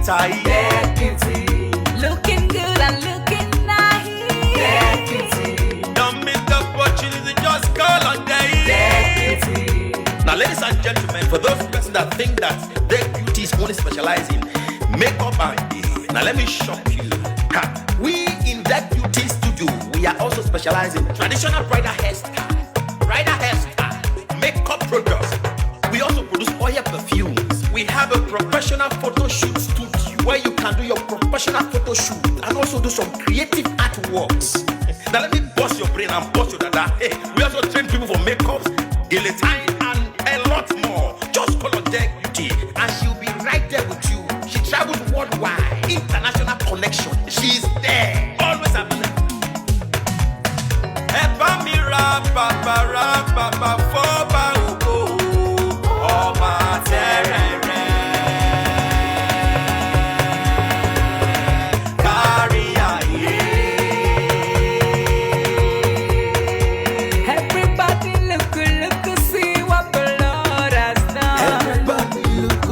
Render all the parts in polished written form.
tight. Deputy, looking good and looking nice. Deputy, Don't miss the opportunity, just call on day. deputy, Now, ladies and gentlemen, for those persons that think that their beauties only specialize in makeup and hair, now let me shock you. We in that beauty studio, we are also specializing in traditional bridal hairstyle, makeup products. We also produce oil perfumes. We have a professional photo shoot studio where you can do your professional photo shoot and also do some creative artworks. Now let me bust your brain and bust your dada. Hey, we also train people for makeup, Gele and a lot more. Just call on Deck Beauty and she'll be right there with you. She travels worldwide, international connection. She's there, always available. everybody look, see what the Lord has done. Everybody look,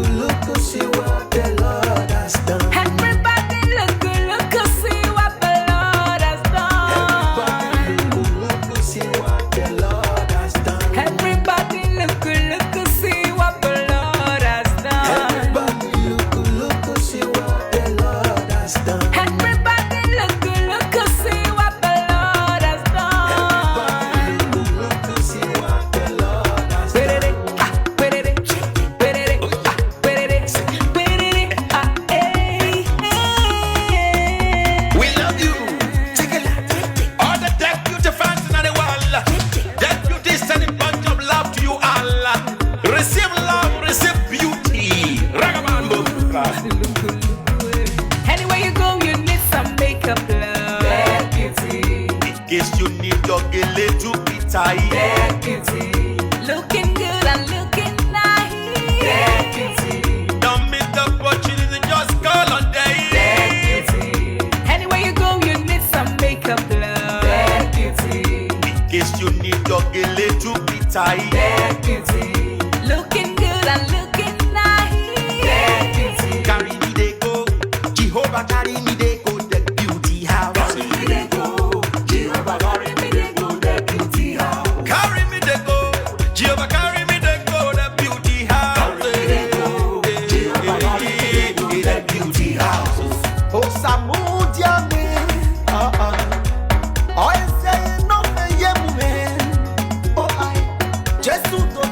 see what the Lord has done. Everybody look, see what the Lord has done. Everybody look, see what the Lord has done. Everybody look, see what the Lord has done. Everybody look, see what the Lord has done. Everybody look, see what the Lord has done. Look, see what the Lord has Put done. it, put it, put it, We love you. All the Deck Beauty fans in the world. Deck Beauty is sending bunch of love to you all. Receive love, receive beauty. Ragamuffin. Anywhere you go, you need some makeup, love. Deputy, In case you need your gele to be tight. deputy, looking good and looking nice. Deputy, Don't miss the opportunity, just call on day. deputy, anywhere you go, you need some makeup, love. Deputy, In case you need your gele to be tight. deputy, looking good and looking nice. Deputy, Carry me they go, Jehovah carry me they go, Deck Beauty house. Carry me they go, Jehovah carry me they go, the beauty house. Carry me they go, Jehovah carry me they go, the beauty house. Carry me they go, Jehovah carry me they go, the beauty house. Oh, Samudia me, I say no me ye me. Oh, I Jesus to